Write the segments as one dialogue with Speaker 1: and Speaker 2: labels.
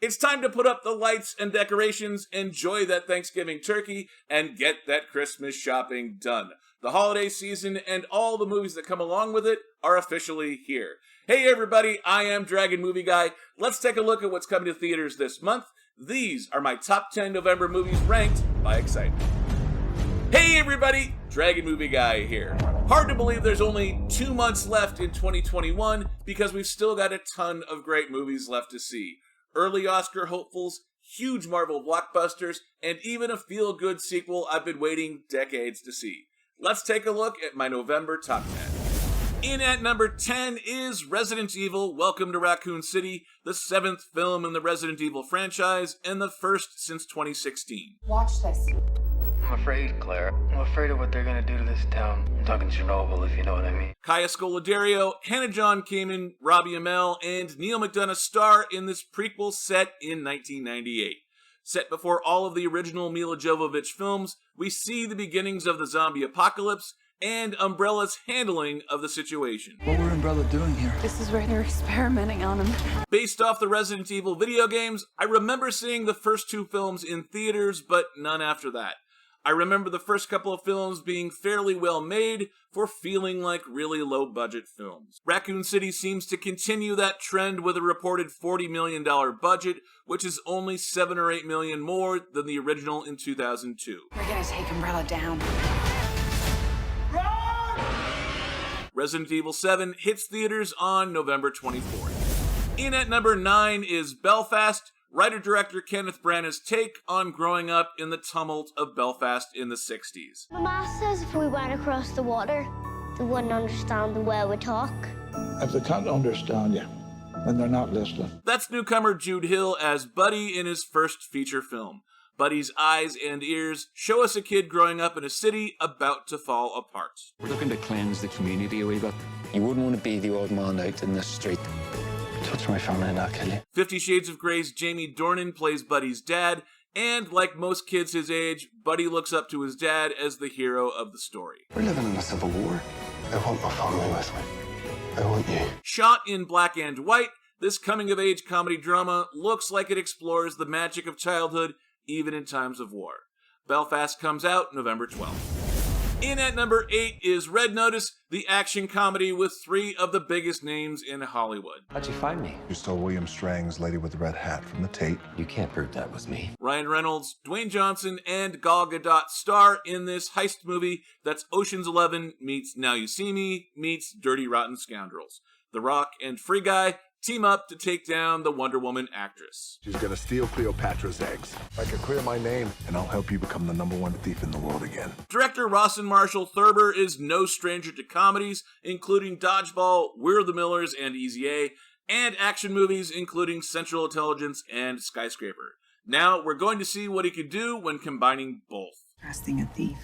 Speaker 1: It's time to put up the lights and decorations, enjoy that Thanksgiving turkey, and get that Christmas shopping done. The holiday season and all the movies that come along with it are officially here. Hey everybody, I am Dragon Movie Guy. Let's take a look at what's coming to theaters this month. These are my top 10 November movies ranked by excitement. Hey everybody, Dragon Movie Guy here. Hard to believe there's only 2 months left in 2021 because we've still got a ton of great movies left to see. Early Oscar hopefuls, huge Marvel blockbusters, and even a feel-good sequel I've been waiting decades to see. Let's take a look at my November top 10. In at number 10 is Resident Evil: Welcome to Raccoon City, the 7th film in the Resident Evil franchise, and the first since 2016.
Speaker 2: Watch this.
Speaker 3: I'm afraid, Claire. I'm afraid of what they're gonna do to this town. I'm talking Chernobyl, if you know what I mean.
Speaker 1: Kaya Scodelario, Hannah John Kamen, Robbie Amell, and Neil McDonough star in this prequel set in 1998. Set before all of the original Mila Jovovich films, we see the beginnings of the zombie apocalypse and Umbrella's handling of the situation.
Speaker 4: What were Umbrella doing here?
Speaker 2: This is where they're experimenting on him.
Speaker 1: Based off the Resident Evil video games, I remember seeing the first 2 films in theaters, but none after that. I remember the first couple of films being fairly well made for feeling like really low-budget films. Raccoon City seems to continue that trend with a reported $40 million budget, which is only $7 or $8 million more than the original in 2002.
Speaker 2: We're gonna take Umbrella down.
Speaker 1: Resident Evil 7 hits theaters on November 24th. In at number 9 is Belfast, writer-director Kenneth Branagh's take on growing up in the tumult of Belfast in the 60s.
Speaker 5: Mama says if we went across the water, they wouldn't understand the way we talk.
Speaker 4: If they can't understand you, then they're not listening.
Speaker 1: That's newcomer Jude Hill as Buddy in his first feature film. Buddy's eyes and ears show us a kid growing up in a city about to fall apart.
Speaker 6: We're looking to cleanse the community a wee bit.
Speaker 3: You wouldn't want to be the old man out in the street. Touch my family and I'll kill you.
Speaker 1: 50 Shades of Grey's Jamie Dornan plays Buddy's dad, and like most kids his age, Buddy looks up to his dad as the hero of the story.
Speaker 3: We're living in a civil war. I want my family with me. I want you.
Speaker 1: Shot in black and white, this coming-of-age comedy drama looks like it explores the magic of childhood even in times of war. Belfast comes out November 12th. In at number 8 is Red Notice, the action comedy with 3 of the biggest names in Hollywood.
Speaker 6: How'd you find me?
Speaker 7: You stole William Strang's Lady with the Red Hat from the tape.
Speaker 6: You can't prove that was me.
Speaker 1: Ryan Reynolds, Dwayne Johnson, and Gal Gadot star in this heist movie that's Ocean's 11 meets Now You See Me meets Dirty Rotten Scoundrels. The Rock and Free Guy team up to take down the Wonder Woman actress.
Speaker 7: She's gonna steal Cleopatra's eggs. I can clear my name, and I'll help you become the #1 thief in the world again.
Speaker 1: Director Rawson Marshall Thurber is no stranger to comedies, including Dodgeball, We're the Millers, and Easy A, and action movies, including Central Intelligence and Skyscraper. Now, we're going to see what he could do when combining both.
Speaker 2: Trusting a thief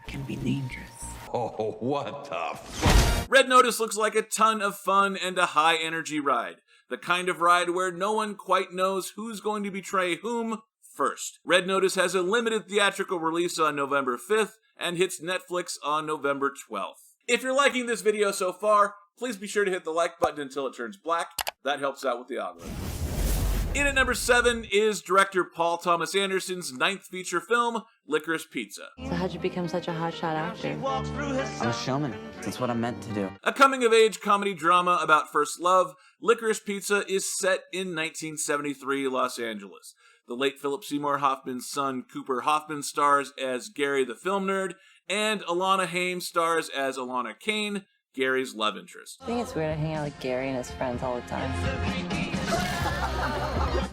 Speaker 2: can be dangerous.
Speaker 6: Oh, what the
Speaker 1: Red Notice looks like a ton of fun and a high-energy ride. The kind of ride where no one quite knows who's going to betray whom first. Red Notice has a limited theatrical release on November 5th and hits Netflix on November 12th. If you're liking this video so far, please be sure to hit the like button until it turns black. That helps out with the algorithm. In at number 7 is director Paul Thomas Anderson's 9th feature film, Licorice Pizza.
Speaker 8: So how'd you become such a hotshot actor?
Speaker 9: I'm a showman. That's what I'm meant to do.
Speaker 1: A coming-of-age comedy drama about first love, Licorice Pizza is set in 1973 Los Angeles. The late Philip Seymour Hoffman's son, Cooper Hoffman, stars as Gary the film nerd, and Alana Haim stars as Alana Kane, Gary's love interest.
Speaker 8: I think it's weird to hang out with Gary and his friends all the time.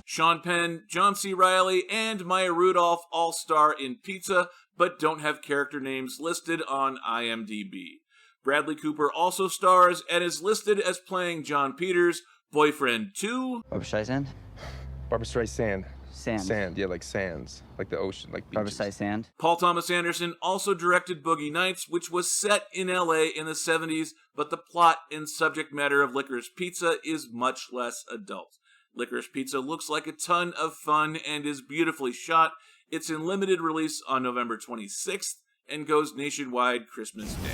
Speaker 1: Sean Penn, John C. Reilly, and Maya Rudolph all star in Pizza, but don't have character names listed on IMDb. Bradley Cooper also stars and is listed as playing John Peters' boyfriend to
Speaker 9: Barbra Streisand?
Speaker 10: Barbra Streisand.
Speaker 9: Sand.
Speaker 10: Yeah, like sands. Like the ocean, like beaches.
Speaker 9: Barbra Streisand.
Speaker 1: Paul Thomas Anderson also directed Boogie Nights, which was set in LA in the 70s, but the plot and subject matter of Licorice Pizza is much less adult. Licorice Pizza looks like a ton of fun and is beautifully shot. It's in limited release on November 26th and goes nationwide Christmas Day.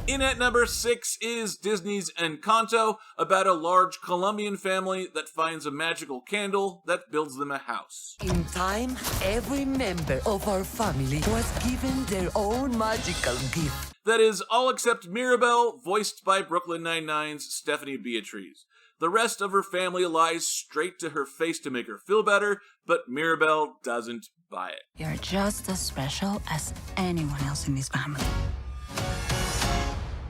Speaker 1: In at number 6 is Disney's Encanto, about a large Colombian family that finds a magical candle that builds them a house.
Speaker 11: In time, every member of our family was given their own magical gift.
Speaker 1: That is all except Mirabel, voiced by Brooklyn Nine-Nine's Stephanie Beatriz. The rest of her family lies straight to her face to make her feel better, but Mirabel doesn't buy it.
Speaker 2: You're just as special as anyone else in this family.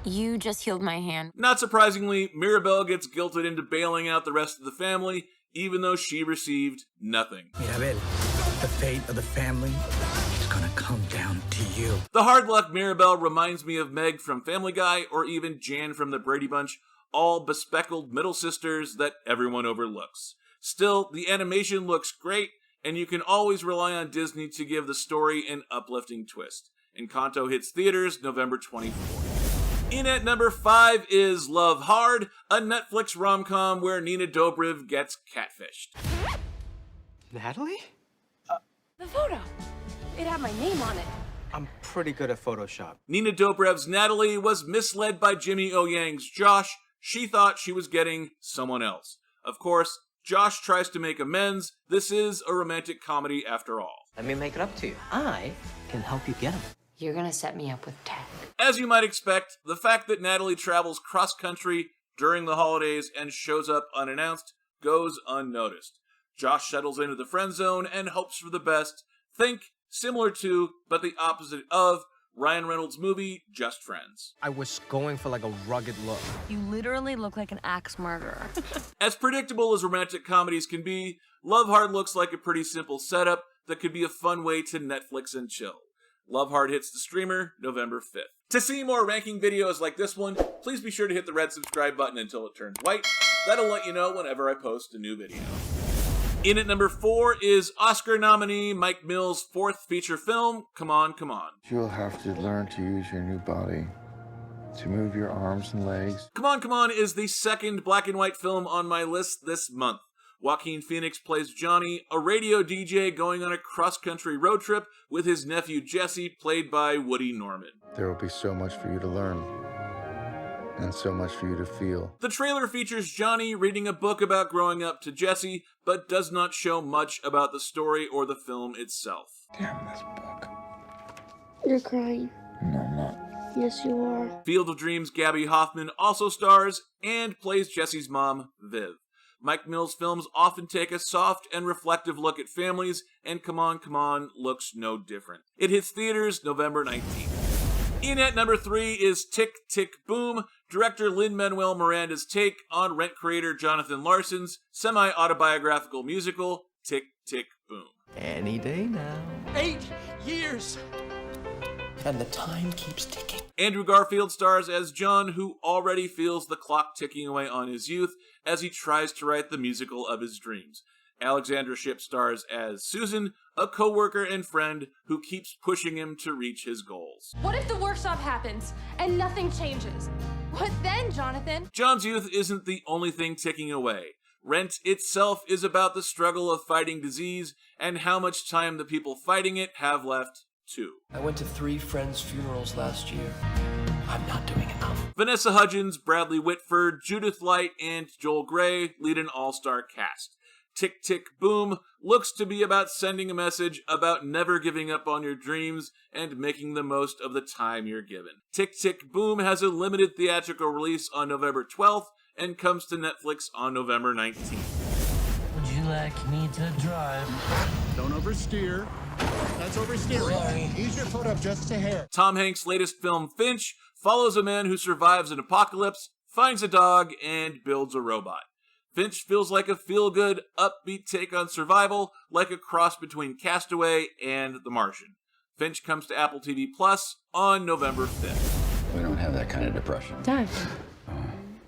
Speaker 8: You just healed my hand.
Speaker 1: Not surprisingly, Mirabel gets guilted into bailing out the rest of the family, even though she received nothing.
Speaker 9: Mirabel, the fate of the family is gonna come down to you.
Speaker 1: The hard luck Mirabel reminds me of Meg from Family Guy, or even Jan from the Brady Bunch, all bespectacled middle sisters that everyone overlooks. Still, the animation looks great, and you can always rely on Disney to give the story an uplifting twist. Encanto hits theaters November 24th. In at number 5 is Love Hard, a Netflix rom-com where Nina Dobrev gets catfished.
Speaker 9: Natalie?
Speaker 2: The photo. It had my name on it.
Speaker 9: I'm pretty good at Photoshop.
Speaker 1: Nina Dobrev's Natalie was misled by Jimmy O. Yang's Josh. She thought she was getting someone else. Of course, Josh tries to make amends. This is a romantic comedy after all.
Speaker 9: Let me make it up to you. I can help you get him.
Speaker 8: You're gonna set me up with tech.
Speaker 1: As you might expect, the fact that Natalie travels cross-country during the holidays and shows up unannounced goes unnoticed. Josh settles into the friend zone and hopes for the best. Think similar to, but the opposite of, Ryan Reynolds' movie, Just Friends.
Speaker 9: I was going for like a rugged look.
Speaker 8: You literally look like an axe murderer.
Speaker 1: As predictable as romantic comedies can be, Love Hard looks like a pretty simple setup that could be a fun way to Netflix and chill. Love Hard hits the streamer November 5th. To see more ranking videos like this one, please be sure to hit the red subscribe button until it turns white. That'll let you know whenever I post a new video. In at number 4 is Oscar nominee Mike Mills' 4th feature film, Come On, Come On.
Speaker 12: You'll have to learn to use your new body to move your arms and legs.
Speaker 1: Come On, Come On is the second black and white film on my list this month. Joaquin Phoenix plays Johnny, a radio DJ going on a cross-country road trip with his nephew Jesse, played by Woody Norman.
Speaker 12: There will be so much for you to learn, and so much for you to feel.
Speaker 1: The trailer features Johnny reading a book about growing up to Jesse, but does not show much about the story or the film itself.
Speaker 12: Damn this book.
Speaker 5: You're crying.
Speaker 12: No, I'm not.
Speaker 5: Yes, you are.
Speaker 1: Field of Dreams' Gabby Hoffman also stars and plays Jesse's mom, Viv. Mike Mills' films often take a soft and reflective look at families, and Come On, Come On looks no different. It hits theaters November 19th. In at number 3 is Tick, Tick, Boom, director Lin-Manuel Miranda's take on Rent creator Jonathan Larson's semi-autobiographical musical, Tick, Tick, Boom.
Speaker 9: Any day now.
Speaker 11: 8 years! And the time keeps ticking.
Speaker 1: Andrew Garfield stars as John, who already feels the clock ticking away on his youth as he tries to write the musical of his dreams. Alexandra Shipp stars as Susan, a co-worker and friend who keeps pushing him to reach his goals.
Speaker 13: What if the workshop happens and nothing changes? What then, Jonathan?
Speaker 1: John's youth isn't the only thing ticking away. Rent itself is about the struggle of fighting disease and how much time the people fighting it have left, too.
Speaker 11: I went to 3 friends' funerals last year. I'm not doing enough.
Speaker 1: Vanessa Hudgens, Bradley Whitford, Judith Light, and Joel Grey lead an all-star cast. Tick, Tick, Boom looks to be about sending a message about never giving up on your dreams and making the most of the time you're given. Tick, Tick, Boom has a limited theatrical release on November 12th and comes to Netflix on November 19th.
Speaker 11: Would you like me to drive?
Speaker 14: Don't oversteer. That's oversteering.
Speaker 11: Sorry.
Speaker 14: Ease your foot up just a hair.
Speaker 1: Tom Hanks' latest film, Finch, follows a man who survives an apocalypse, finds a dog, and builds a robot. Finch feels like a feel-good, upbeat take on survival, like a cross between Castaway and The Martian. Finch comes to Apple TV Plus on November 5th.
Speaker 6: We don't have that kind of depression.
Speaker 8: Dad.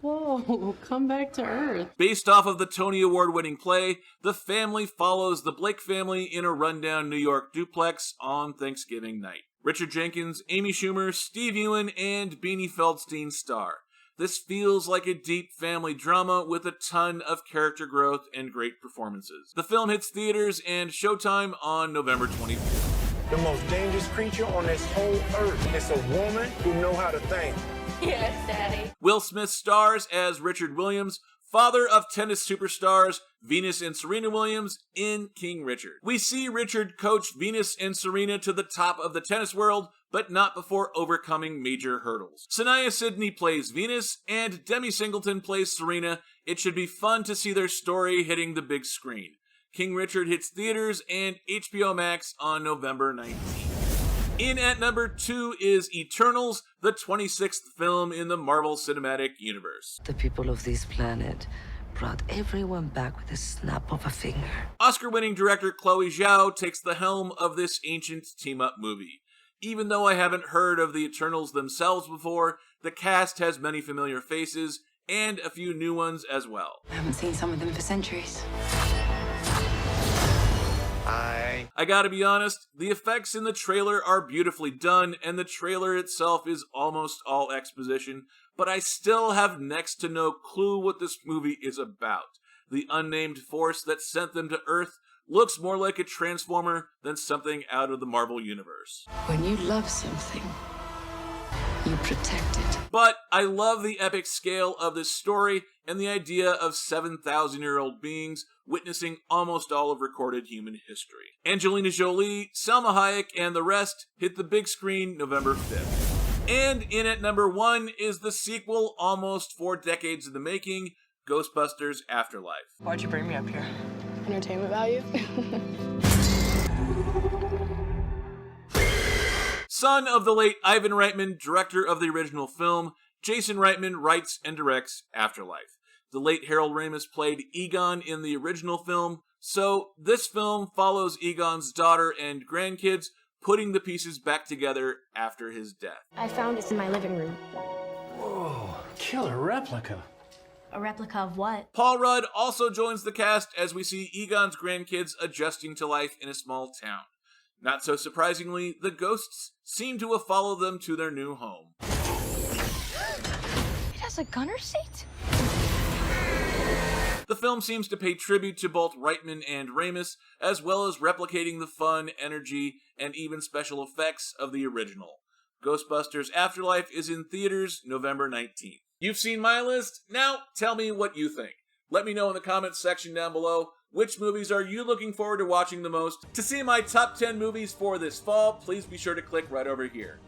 Speaker 8: Whoa, come back to Earth.
Speaker 1: Based off of the Tony Award-winning play, the family follows the Blake family in a rundown New York duplex on Thanksgiving night. Richard Jenkins, Amy Schumer, Steve Ewan, and Beanie Feldstein star. This feels like a deep family drama with a ton of character growth and great performances. The film hits theaters and Showtime on November 24th.
Speaker 14: The most dangerous creature on this whole earth is a woman who knows how to think.
Speaker 2: Yes, Daddy.
Speaker 1: Will Smith stars as Richard Williams, father of tennis superstars Venus and Serena Williams in King Richard. We see Richard coach Venus and Serena to the top of the tennis world, but not before overcoming major hurdles. Sanaya Sidney plays Venus, and Demi Singleton plays Serena. It should be fun to see their story hitting the big screen. King Richard hits theaters and HBO Max on November 19th. In at number 2 is Eternals, the 26th film in the Marvel Cinematic Universe.
Speaker 11: The people of this planet brought everyone back with a snap of a finger.
Speaker 1: Oscar-winning director Chloe Zhao takes the helm of this ancient team-up movie. Even though I haven't heard of the Eternals themselves before, the cast has many familiar faces, and a few new ones as well.
Speaker 2: I haven't seen some of them for centuries.
Speaker 1: I gotta be honest, the effects in the trailer are beautifully done, and the trailer itself is almost all exposition, but I still have next to no clue what this movie is about. The unnamed force that sent them to Earth looks more like a transformer than something out of the Marvel Universe.
Speaker 2: When you love something, you protect it.
Speaker 1: But I love the epic scale of this story and the idea of 7,000-year-old beings witnessing almost all of recorded human history. Angelina Jolie, Salma Hayek, and the rest hit the big screen November 5th. And in at number 1 is the sequel almost 4 decades in the making, Ghostbusters Afterlife.
Speaker 2: Why'd you bring me up here?
Speaker 13: Entertainment value?
Speaker 1: Son of the late Ivan Reitman, director of the original film, Jason Reitman writes and directs Afterlife. The late Harold Ramis played Egon in the original film, so this film follows Egon's daughter and grandkids putting the pieces back together after his death.
Speaker 5: I found this in my living room.
Speaker 14: Whoa, killer replica.
Speaker 5: A replica of what?
Speaker 1: Paul Rudd also joins the cast as we see Egon's grandkids adjusting to life in a small town. Not so surprisingly, the ghosts seem to have followed them to their new home.
Speaker 5: It has a gunner seat?
Speaker 1: The film seems to pay tribute to both Reitman and Ramis, as well as replicating the fun, energy, and even special effects of the original. Ghostbusters Afterlife is in theaters November 19th. You've seen my list? Now tell me what you think. Let me know in the comments section down below. Which movies are you looking forward to watching the most? To see my top 10 movies for this fall, please be sure to click right over here.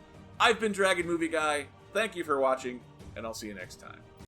Speaker 1: I've been Dragon Movie Guy. Thank you for watching, and I'll see you next time.